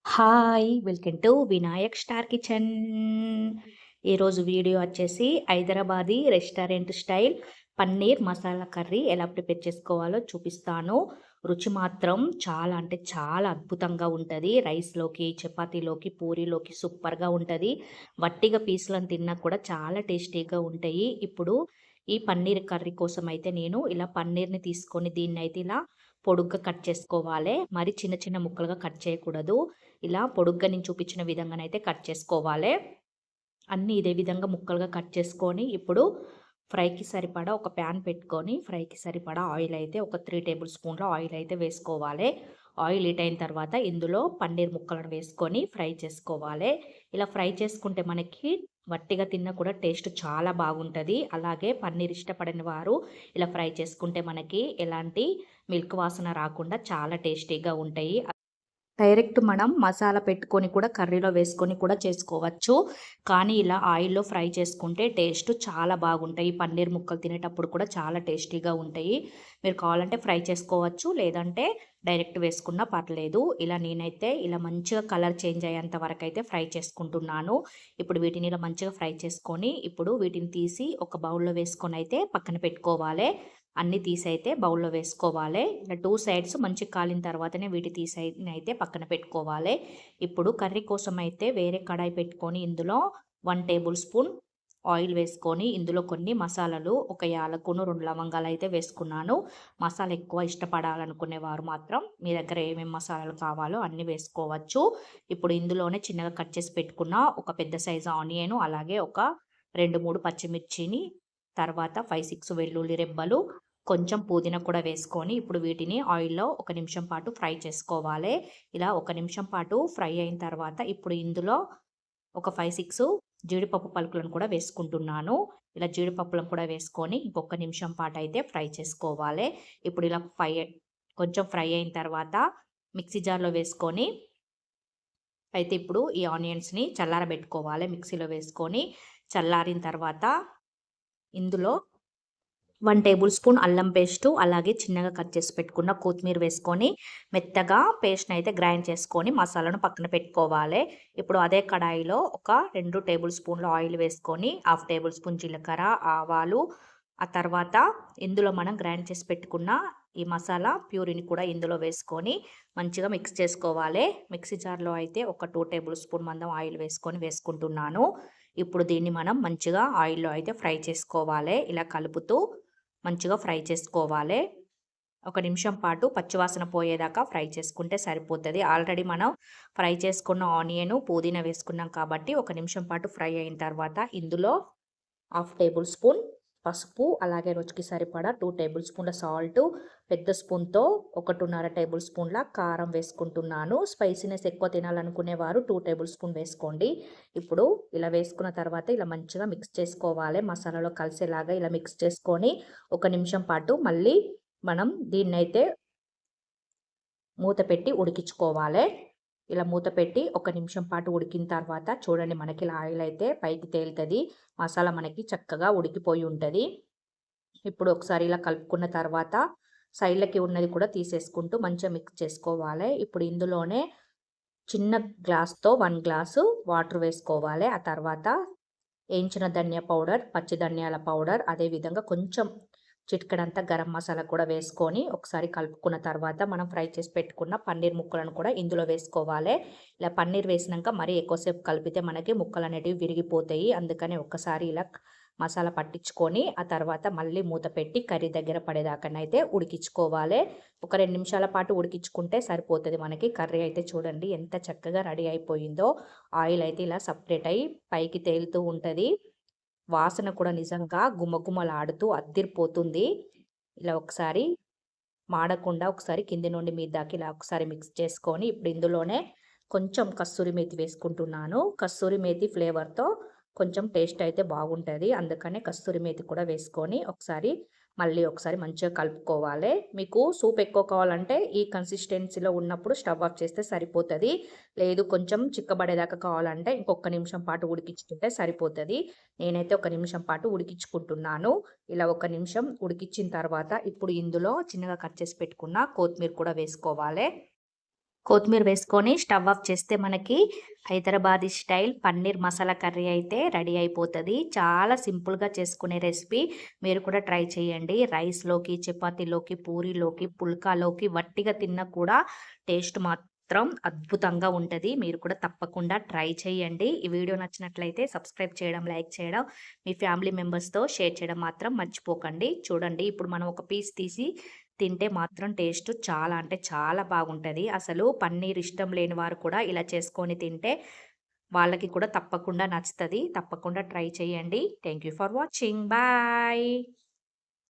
Hi! Welcome to Vinayak star kitchen. ఈరోజు video వచ్చేసి Hyderabadi restaurant style paneer masala curry ఎలా ప్రిపేర్ చేసుకోవాలో చూపిస్తాను. రుచి మాత్రం చాలా అంటే చాలా అద్భుతంగా ఉంటది. రైస్‌లోకి, చపాతీలోకి, పూరీలోకి సూపర్‌గా ఉంటది. వట్టిగా పీసులను తిన్నా కూడా చాలా టేస్టీగా ఉంటాయి. ఇప్పుడు ఈ పన్నీర్ కర్రీ కోసం అయితే నేను ఇలా పన్నీర్‌ని తీసుకొని దీన్నైతే ఇలా పొడుగ్గా కట్ చేసుకోవాలే. మరి చిన్న చిన్న ముక్కలుగా కట్ చేయకూడదు. ఇలా పొడుగ్గా నేను చూపించిన విధంగానైతే కట్ చేసుకోవాలే. అన్నీ ఇదే విధంగా ముక్కలుగా కట్ చేసుకొని, ఇప్పుడు ఫ్రైకి సరిపడా ఒక ప్యాన్ పెట్టుకొని, ఫ్రైకి సరిపడా ఆయిల్ అయితే ఒక 3 టేబుల్ స్పూన్ల ఆయిల్ అయితే వేసుకోవాలే. ఆయిల్ హీట్ అయిన తర్వాత ఇందులో పన్నీర్ ముక్కలను వేసుకొని ఫ్రై చేసుకోవాలే. ఇలా ఫ్రై చేసుకుంటే మనకి వట్టిగా తిన్నా కూడా టేస్ట్ చాలా బాగుంటది. అలాగే పన్నీర్ ఇష్టపడని వారు ఇలా ఫ్రై చేసుకుంటే మనకి ఎలాంటి మిల్క్ వాసన రాకుండా చాలా టేస్టీగా ఉంటాయి. డైరెక్ట్ మనం మసాలా పెట్టుకొని కూడా కర్రీలో వేసుకొని కూడా చేసుకోవచ్చు. కానీ ఇలా ఆయిల్‌లో ఫ్రై చేసుకుంటే టేస్ట్ చాలా బాగుంటాయి. పన్నీర్ ముక్కలు తినేటప్పుడు కూడా చాలా టేస్టీగా ఉంటాయి. మీరు కావాలంటే ఫ్రై చేసుకోవచ్చు. లేదంటే డైరెక్ట్ వేసుకున్నా పర్లేదు. ఇలా నేనైతే ఇలా మంచిగా కలర్ చేంజ్ అయ్యేంత వరకైతే ఫ్రై చేసుకుంటున్నాను. ఇప్పుడు వీటిని ఇలా మంచిగా ఫ్రై చేసుకొని, ఇప్పుడు వీటిని తీసి ఒక బౌల్‌లో వేసుకొనైతే పక్కన పెట్టుకోవాలే. అన్నీ తీసైతే బౌల్‌లో వేసుకోవాలే. ఇలా 2 సైడ్స్ మంచిగా కాలిన తర్వాతనే నైతే పక్కన పెట్టుకోవాలే. ఇప్పుడు కర్రీ కోసమైతే వేరే కడాయి పెట్టుకొని ఇందులో 1 టేబుల్ స్పూన్ ఆయిల్ వేసుకొని, ఇందులో కొన్ని మసాలాలు ఒక యాలకును, 2 లవంగాలైతే వేసుకున్నాను. మసాలా ఎక్కువ ఇష్టపడాలనుకునేవారు మాత్రం మీ దగ్గర ఏమేం మసాలాలు కావాలో అన్నీ వేసుకోవచ్చు. ఇప్పుడు ఇందులోనే చిన్నగా కట్ చేసి పెట్టుకున్న ఒక పెద్ద సైజు ఆనియను, అలాగే ఒక 2, 3 పచ్చిమిర్చిని, తర్వాత 5, 6 వెల్లుల్లి రెబ్బలు, కొంచెం పుదీనా కూడా వేసుకొని ఇప్పుడు వీటిని ఆయిల్‌లో ఒక నిమిషం పాటు ఫ్రై చేసుకోవాలే. ఇలా ఒక నిమిషం పాటు ఫ్రై అయిన తర్వాత ఇప్పుడు ఇందులో ఒక 5, 6 జీడిపప్పు పలుకులను కూడా వేసుకుంటున్నాను. ఇలా జీడిపప్పులను కూడా వేసుకొని ఇంకొక నిమిషం పాటైతే ఫ్రై చేసుకోవాలే. ఇప్పుడు ఇలా కొంచెం ఫ్రై అయిన తర్వాత మిక్సీ జార్‌లో వేసుకొని అయితే ఇప్పుడు ఈ ఆనియన్స్‌ని చల్లారబెట్టుకోవాలే. మిక్సీలో వేసుకొని చల్లారిన తర్వాత ఇందులో 1 టేబుల్ స్పూన్ అల్లం పేస్టు, అలాగే చిన్నగా కట్ చేసి పెట్టుకున్న కొత్తిమీర వేసుకొని మెత్తగా పేస్ట్‌నైతే గ్రైండ్ చేసుకొని మసాలాను పక్కన పెట్టుకోవాలే. ఇప్పుడు అదే కడాయిలో ఒక 2 టేబుల్ స్పూన్ల ఆయిల్ వేసుకొని, హాఫ్ టేబుల్ స్పూన్ జీలకర్ర, ఆవాలు, ఆ తర్వాత ఇందులో మనం గ్రైండ్ చేసి పెట్టుకున్న ఈ మసాలా ప్యూరీని కూడా ఇందులో వేసుకొని మంచిగా మిక్స్ చేసుకోవాలే. మిక్సీ జార్‌లో అయితే ఒక 2 టేబుల్ స్పూన్ మందం ఆయిల్ వేసుకుంటున్నాను. ఇప్పుడు దీన్ని మనం మంచిగా ఆయిల్‌లో అయితే ఫ్రై చేసుకోవాలే. ఇలా కలుపుతూ మంచిగా ఫ్రై చేసుకోవాలే. ఒక నిమిషం పాటు పచ్చివాసన పోయేదాకా ఫ్రై చేసుకుంటే సరిపోతది. ఆల్రెడీ మనం ఫ్రై చేసుకున్న ఆనియను, పుదీనా వేసుకున్నాం కాబట్టి ఒక నిమిషం పాటు ఫ్రై అయిన తర్వాత ఇందులో హాఫ్ టేబుల్ స్పూన్ పసుపు, అలాగే రుచికి సరిపడా 2 టేబుల్ స్పూన్ల సాల్టు, పెద్ద స్పూన్‌తో 1.5 టేబుల్ స్పూన్ల కారం వేసుకుంటున్నాను. స్పైసీనెస్ ఎక్కువ తినాలనుకునేవారు 2 టేబుల్ స్పూన్ వేసుకోండి. ఇప్పుడు ఇలా వేసుకున్న తర్వాత ఇలా మంచిగా మిక్స్ చేసుకోవాలే. మసాలాలో కలిసేలాగా ఇలా మిక్స్ చేసుకొని ఒక నిమిషం పాటు మళ్ళీ మనం దీన్నైతే మూత పెట్టి ఉడికించుకోవాలే. ఇలా మూత పెట్టి ఒక నిమిషం పాటు ఉడికిన తర్వాత చూడండి మనకి ఇలా ఆయిల్ అయితే పైకి తేలుతది. మసాలా మనకి చక్కగా ఉడికిపోయి ఉంటది. ఇప్పుడు ఒకసారి ఇలా కలుపుకున్న తర్వాత సైడ్‌లకి ఉన్నది కూడా తీసేసుకుంటూ మంచిగా మిక్స్ చేసుకోవాలే. ఇప్పుడు ఇందులోనే చిన్న గ్లాస్‌తో 1 గ్లాసు వాటర్ వేసుకోవాలే. ఆ తర్వాత ఏంచిన ధనియా పౌడర్, పచ్చి ధనియాల పౌడర్, అదేవిధంగా కొంచెం చిటికెడంతా గరం మసాలా కూడా వేసుకొని ఒకసారి కలుపుకున్న తర్వాత మనం ఫ్రై చేసి పెట్టుకున్న పన్నీర్ ముక్కలను కూడా ఇందులో వేసుకోవాలే. ఇలా పన్నీర్ వేసినంక మరీ ఎక్కువసేపు కలిపితే మనకి ముక్కలనేటివి విరిగిపోతాయి. అందుకని ఒక్కసారి ఇలా మసాలా పట్టించుకొని ఆ తర్వాత మళ్ళీ మూత పెట్టి కర్రీ దగ్గర పడేదాకానైతే ఉడికించుకోవాలే. ఒక 2 నిమిషాల పాటు ఉడికించుకుంటే సరిపోతది మనకి. కర్రీ అయితే చూడండి ఎంత చక్కగా రెడీ అయిపోయిందో. ఆయిల్ అయితే ఇలా సెపరేట్ అయ్యి పైకి తేలుతూ ఉంటది. వాసన కూడా నిజంగా గుమగుమలాడుతూ అద్దిరిపోతుంది. ఇలా ఒకసారి మాడకుండా ఒకసారి కింది నుండి మీద దాకా ఇలా ఒకసారి మిక్స్ చేసుకొని ఇప్పుడు ఇందులోనే కొంచెం కస్తూరి మేతి వేసుకుంటున్నాను. కస్తూరి మేతి ఫ్లేవర్‌తో కొంచెం టేస్ట్ అయితే బాగుంటది. అందుకనే కస్తూరి మేతి కూడా వేసుకొని మళ్ళీ ఒకసారి మంచిగా కలుపుకోవాలే. మీకు సూప్ ఎక్కువ కావాలంటే ఈ కన్సిస్టెన్సీలో ఉన్నప్పుడు స్టవ్ ఆఫ్ చేస్తే సరిపోతది. లేదు కొంచెం చిక్కబడేదాకా కావాలంటే ఇంకొక నిమిషం పాటు ఉడికించుకుంటే సరిపోతది. నేనైతే ఒక నిమిషం పాటు ఉడికించుకుంటున్నాను. ఇలా ఒక నిమిషం ఉడికించిన తర్వాత ఇప్పుడు ఇందులో చిన్నగా కట్ చేసి పెట్టుకున్న కొత్తిమీర కూడా వేసుకోవాలే. కొత్తిమీర వేసుకొని స్టవ్ ఆఫ్ చేస్తే మనకి హైదరాబాదీ స్టైల్ పన్నీర్ మసాలా కర్రీ అయితే రెడీ అయిపోతుంది. చాలా సింపుల్గా చేసుకునే రెసిపీ. మీరు కూడా ట్రై చేయండి. రైస్లోకి, చపాతీలోకి, పూరీలోకి, పుల్కాలోకి వట్టిగా తిన్నా కూడా టేస్ట్ మాత్రం అద్భుతంగా ఉంటుంది. మీరు కూడా తప్పకుండా ట్రై చేయండి. ఈ వీడియో నచ్చినట్లయితే సబ్స్క్రైబ్ చేయడం, లైక్ చేయడం, మీ ఫ్యామిలీ మెంబర్స్తో షేర్ చేయడం మాత్రం మర్చిపోకండి. చూడండి, ఇప్పుడు మనం ఒక పీస్ తీసి తింటే మాత్రం టేస్ట్ చాలా అంటే చాలా బాగుంటుంది. అసలు పన్నీర్ ఇష్టం లేని వారు కూడా ఇలా చేసుకొని తింటే వాళ్ళకి కూడా తప్పకుండా నచ్చుతుంది. తప్పకుండా ట్రై చేయండి. Thank you for watching. Bye.